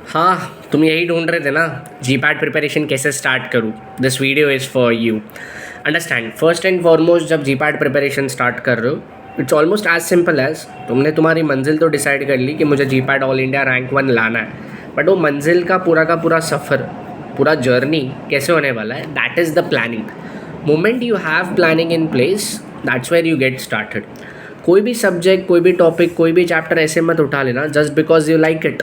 हाँ, तुम यही ढूंढ रहे थे ना, जी पैट प्रिपरेशन कैसे स्टार्ट करूँ। This video is for you. Understand, first and foremost जब जी पैट प्रिपरेशन स्टार्ट कर रहे हो, it's almost as simple as तुमने तुम्हारी मंजिल तो डिसाइड कर ली कि मुझे G PAT all India rank 1 लाना है, बट वो मंजिल का पूरा सफ़र, पूरा जर्नी कैसे होने वाला है, that is the planning. Moment you have planning in place, that's where you get started. कोई भी सब्जेक्ट, कोई भी टॉपिक, कोई भी चैप्टर ऐसे मत उठा लेना just because you like it.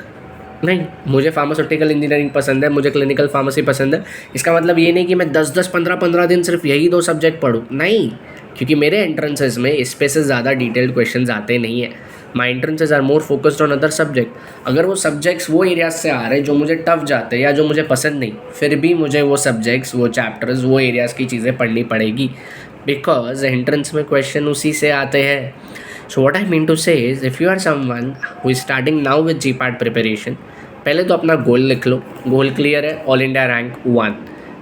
नहीं, मुझे फार्मास्यूटिकल इंजीनियरिंग पसंद है, मुझे क्लिनिकल फार्मेसी पसंद है, इसका मतलब ये नहीं कि मैं 10-10, 15-15 दिन सिर्फ यही 2 सब्जेक्ट पढूँ। नहीं, क्योंकि मेरे एंट्रेंसेस में इस पे से ज़्यादा डिटेल्ड क्वेश्चंस आते नहीं हैं। My entrances are more focused on other subject. अगर वो सब्जेक्ट्स वो एरियाज से आ रहे हैं जो मुझे टफ जाते हैं या जो मुझे पसंद नहीं, फिर भी मुझे वो सब्जेक्ट्स, वो चैप्टर्स, वो एरियाज़ की चीज़ें पढ़नी पड़ेगी, बिकॉज एंट्रेंस में क्वेश्चन उसी से आते हैं। So what I mean to say is, if you are someone who is starting now with ji PAT preparation, पहले तो अपना गोल लिख लो। गोल क्लियर है, all India rank 1।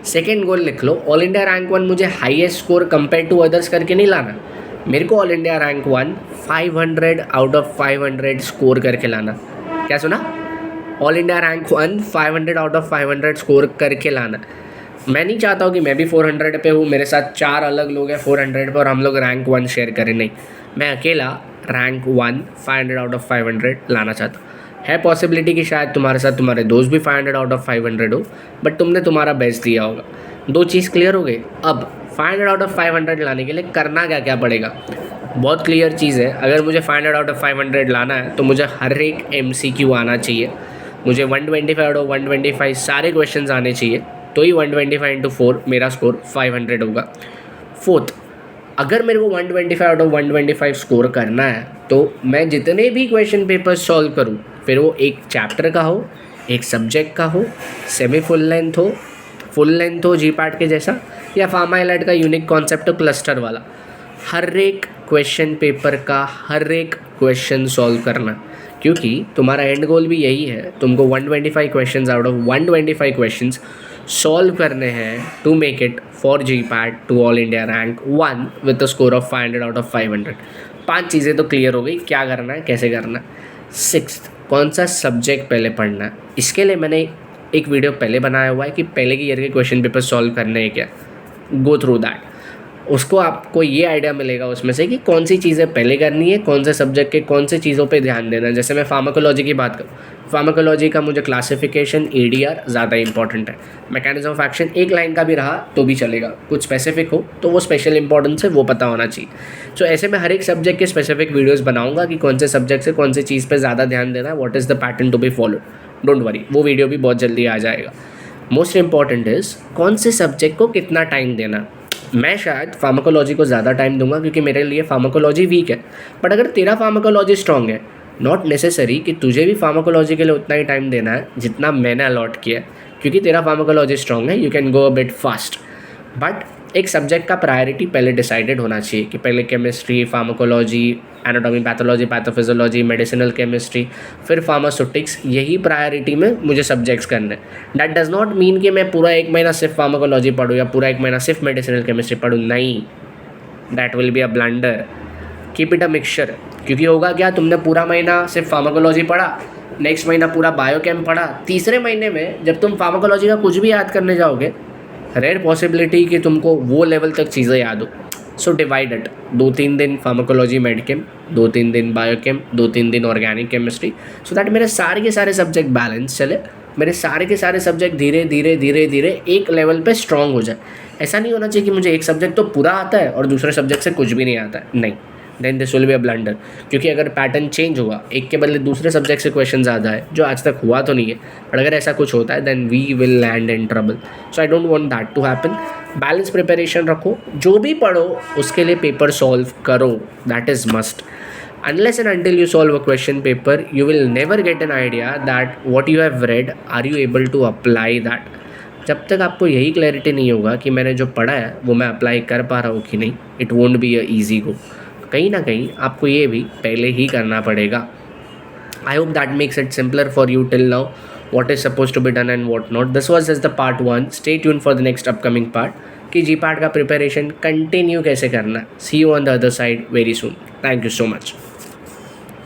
Second goal लिख लो, ऑल इंडिया रैंक 1 मुझे highest score compare to others करके नहीं लाना। मेरे को all India rank 1 500 out of 500 score करके लाना। क्या सुना? All India rank 1 500 out of 500 score करके लाना। मैं नहीं चाहता हूँ कि मैं भी 400 पे हूँ, मेरे साथ 4 अलग लोग हैं 400 पे और हम लोग रैंक 1 शेयर करें। नहीं, मैं अकेला रैंक 1 500 आउट ऑफ 500 लाना चाहता हूँ। है पॉसिबिलिटी कि शायद तुम्हारे साथ तुम्हारे दोस्त भी 500 आउट ऑफ 500 हो, बट तुमने तुम्हारा बेस्ट दिया होगा। 2 चीज़ क्लियर हो गई। अब 500 आउट ऑफ 500 लाने के लिए करना क्या क्या पड़ेगा, बहुत क्लियर चीज़ है। अगर मुझे 500 आउट ऑफ 500 लाना है तो मुझे हर एक MCQ आना चाहिए। मुझे 125 आउट ऑफ 125 सारे क्वेश्चन आने चाहिए, तो ही 125 इंटू 4 मेरा स्कोर 500 होगा। फोर्थ, अगर मेरे को 125 आउट ऑफ 125 स्कोर करना है तो मैं जितने भी क्वेश्चन पेपर सॉल्व करूँ, फिर वो एक चैप्टर का हो, एक सब्जेक्ट का हो, सेमी फुल लेंथ हो, फुल लेंथ हो जी पैट के जैसा, या फार्मा एलाइड का यूनिक कॉन्सेप्ट हो क्लस्टर वाला, हर एक क्वेश्चन पेपर का हर एक क्वेश्चन सॉल्व करना। क्योंकि तुम्हारा एंड गोल भी यही है, तुमको 125 question out of 125 question solve करने हैं to make it for G PAT to all India rank 1 with a score of 500 out of 500। 5 चीज़ें तो क्लियर हो गई, क्या करना है, कैसे करना है। 6th, कौन सा सब्जेक्ट पहले पढ़ना है। इसके लिए मैंने एक वीडियो पहले बनाया हुआ है कि पहले के ईयर के क्वेश्चन पेपर सॉल्व करने हैं क्या, गो थ्रू दैट। उसको आपको ये आइडिया मिलेगा उसमें से कि कौन सी चीज़ें पहले करनी है, कौन से सब्जेक्ट के कौन से चीज़ों पे ध्यान देना है। जैसे मैं फार्माकोलॉजी की बात करूँ, फार्माकोलॉजी का मुझे क्लासिफिकेशन, ADR ज़्यादा इंपॉर्टेंट है। मैकेनिज्म ऑफ एक्शन एक लाइन का भी रहा तो भी चलेगा, कुछ स्पेसिफिक हो तो वो स्पेशल इंपॉर्टेंस है, वो पता होना चाहिए। सो ऐसे मैं हर एक सब्जेक्ट के स्पेसिफिक वीडियोज़ बनाऊँगा कि कौन से सब्जेक्ट से कौन सी चीज़ पर ज़्यादा ध्यान देना है, what is the pattern to be followed. Don't worry, वो वीडियो भी बहुत जल्दी आ जाएगा। मोस्ट इंपॉर्टेंट इज़ कौन से सब्जेक्ट को कितना टाइम देना। मैं शायद फार्माकोलॉजी को ज़्यादा टाइम दूंगा क्योंकि मेरे लिए फार्माकोलॉजी वीक है, बट अगर तेरा फार्माकोलॉजी स्ट्रॉन्ग है, नॉट नेसेसरी कि तुझे भी फार्माकोलॉजी के लिए उतना ही टाइम देना है जितना मैंने अलॉट किया है। क्योंकि तेरा फार्माकोलॉजी स्ट्रॉन्ग है, you can go a bit fast, but एक सब्जेक्ट का प्रायोरिटी पहले डिसाइडेड होना चाहिए कि पहले chemistry, pharmacology, anatomy, pathology, pathophysiology, medicinal chemistry, फिर फार्मास्यूटिक्स, यही प्रायोरिटी में मुझे सब्जेक्ट्स करने हैं। दैट डज़ नॉट मीन कि मैं पूरा 1 महीना सिर्फ फार्माकोलॉजी पढ़ूँ या पूरा 1 महीना सिर्फ मेडिसिनल केमिस्ट्री पढ़ूँ। नहीं, that will be a blunder. Keep it a mixture. क्योंकि होगा क्या, तुमने पूरा महीना सिर्फ फार्माकोलॉजी पढ़ा, नेक्स्ट महीना पूरा बायोकेम पढ़ा, तीसरे महीने में जब तुम फार्माकोलॉजी का कुछ भी याद करने जाओगे, रेयर पॉसिबिलिटी कि तुमको वो लेवल तक चीज़ें याद हो। सो डिवाइड इट, 2-3 दिन फार्माकोलॉजी मेडिकेम, 2-3 दिन बायोकेम, 2-3 दिन ऑर्गेनिक केमिस्ट्री, सो दैट मेरे सारे के सारे सब्जेक्ट बैलेंस चले, मेरे सारे के सारे सब्जेक्ट धीरे धीरे धीरे धीरे एक लेवल पे स्ट्रॉन्ग हो जाए। ऐसा नहीं होना चाहिए कि मुझे एक सब्जेक्ट तो पूरा आता है और दूसरे सब्जेक्ट से कुछ भी नहीं आता है। नहीं, then this will be a blunder. क्योंकि अगर पैटर्न चेंज हुआ, एक के बदले दूसरे सब्जेक्ट से क्वेश्चन ज़्यादा है, जो आज तक हुआ तो नहीं है, बट अगर ऐसा कुछ होता है then we will land in trouble. So I don't want that to happen. Balance preparation रखो, जो भी पढ़ो उसके लिए पेपर सॉल्व करो, that is must. Unless and until you solve a question paper, you will never get an idea that what you have read, are you able to apply that. जब तक आपको यही क्लैरिटी नहीं होगा कि मैंने जो पढ़ा है वो मैं अप्लाई कर पा रहा हूँ कि नहीं, it won't be a easy गो। कहीं ना कहीं आपको ये भी पहले ही करना पड़ेगा। I hope that makes it simpler for you till now what is supposed to be done and what not. This was just the part 1. Stay tuned for the next upcoming part कि जी PAT का preparation continue कैसे करना है। See you on the other side very soon. Thank you so much.